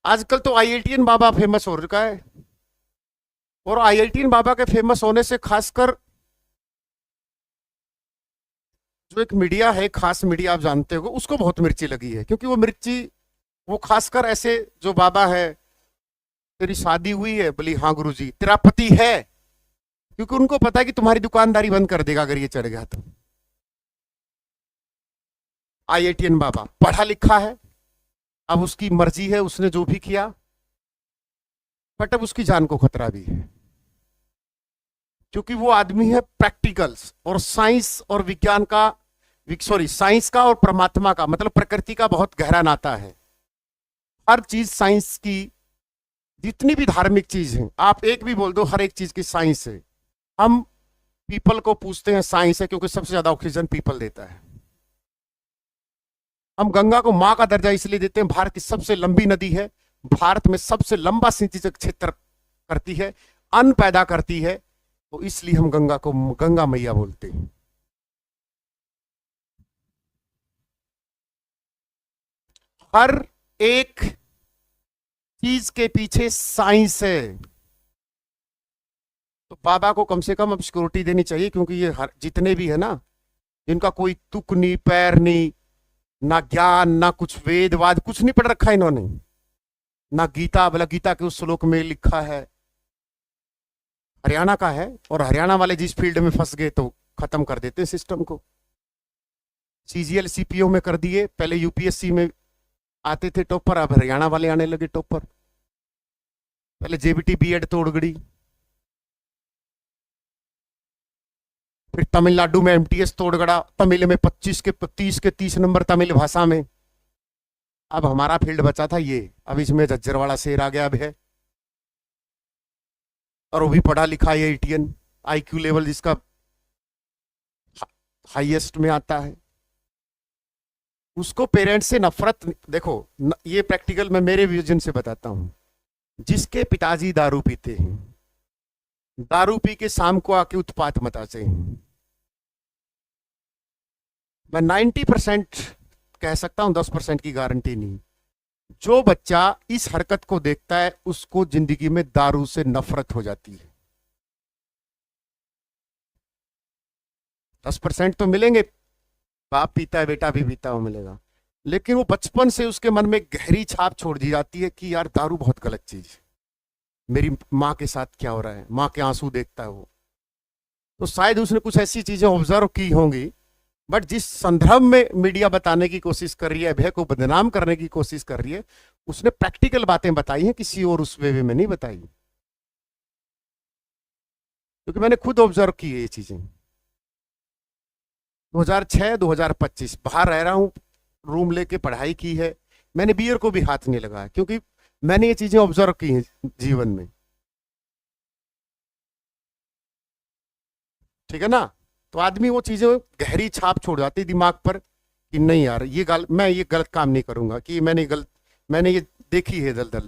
आजकल तो आईआईटीएन बाबा फेमस हो रखा है, और आईआईटीएन बाबा के फेमस होने से खासकर जो एक मीडिया है, खास मीडिया आप जानते हो, उसको बहुत मिर्ची लगी है। क्योंकि वो मिर्ची, वो खासकर ऐसे जो बाबा है, तेरी शादी हुई है, बोली हाँ गुरुजी, तेरा पति है, क्योंकि उनको पता है कि तुम्हारी दुकानदारी बंद कर देगा अगर ये चढ़ गया तो। आईआईटीएन बाबा पढ़ा लिखा है, अब उसकी मर्जी है, उसने जो भी किया, बट अब उसकी जान को खतरा भी है, क्योंकि वो आदमी है प्रैक्टिकल्स और साइंस और विज्ञान का, सॉरी, साइंस का और परमात्मा का, मतलब प्रकृति का बहुत गहरा नाता है। हर चीज साइंस की, जितनी भी धार्मिक चीज है, आप एक भी बोल दो, हर एक चीज की साइंस है। हम पीपल को पूछते हैं, साइंस है, क्योंकि सबसे ज्यादा ऑक्सीजन पीपल देता है। हम गंगा को मां का दर्जा इसलिए देते हैं, भारत की सबसे लंबी नदी है, भारत में सबसे लंबा सिंचित क्षेत्र करती है, अन्न पैदा करती है, तो इसलिए हम गंगा को गंगा मैया बोलते हैं। हर एक चीज के पीछे साइंस है, तो बाबा को कम से कम अब सिक्योरिटी देनी चाहिए, क्योंकि ये जितने भी है ना, जिनका कोई तुक नहीं, पैर नहीं, ना ज्ञान, ना कुछ वेदवाद, कुछ नहीं पढ़ रखा है इन्होंने, ना गीता, भला गीता के उस श्लोक में लिखा है, हरियाणा का है, और हरियाणा वाले जिस फील्ड में फंस गए तो खत्म कर देते हैं सिस्टम को। सीजीएल सीपीओ में कर दिए, पहले यूपीएससी में आते थे टॉपर, अब हरियाणा वाले आने लगे टॉपर। पहले जेबीटी बीएड तोड़ गई, फिर तमिलनाडु में एमटीएस तोड़ गड़ा, तमिल में 25 के 30 नंबर तमिल भाषा में। अब हमारा फील्ड बचा था ये, अब इसमें झज्जरवाड़ा शेर आ गया अब है, और वो भी पढ़ा लिखा है, एटीएन आईक्यू लेवल जिसका हाईएस्ट में आता है, उसको पेरेंट्स से नफरत। देखो ये प्रैक्टिकल मैं मेरे विजन से बताता हूं। जिसके पिताजी दारू पीते हैं, दारू पी के शाम को आके उत्पात मचाते हैं, मैं 90% कह सकता हूं, 10% की गारंटी नहीं। जो बच्चा इस हरकत को देखता है, उसको जिंदगी में दारू से नफरत हो जाती है। 10% तो मिलेंगे, बाप पीता है, बेटा भी पीता, वो मिलेगा, लेकिन वो बचपन से उसके मन में गहरी छाप छोड़ दी जाती है कि यार दारू बहुत गलत चीज है, मेरी माँ के साथ क्या हो रहा है, माँ के आंसू देखता है वो, तो शायद उसने कुछ ऐसी चीजें ऑब्जर्व की होंगी। बट जिस संदर्भ में मीडिया बताने की कोशिश कर रही है, भय को बदनाम करने की कोशिश कर रही है, उसने प्रैक्टिकल बातें बताई हैं, किसी और उस वे में नहीं बताई, क्योंकि मैंने खुद ऑब्जर्व की है ये चीजें। 2006 2025 बाहर रह रहा हूं, रूम लेके पढ़ाई की है, मैंने बियर को भी हाथ नहीं लगाया, क्योंकि मैंने ये चीजें ऑब्जर्व की हैं जीवन में, ठीक है ना। तो आदमी वो चीजें गहरी छाप छोड़ जाती दिमाग पर कि नहीं यार, ये मैं ये गलत काम नहीं करूंगा, कि मैंने ये देखी है दलदल।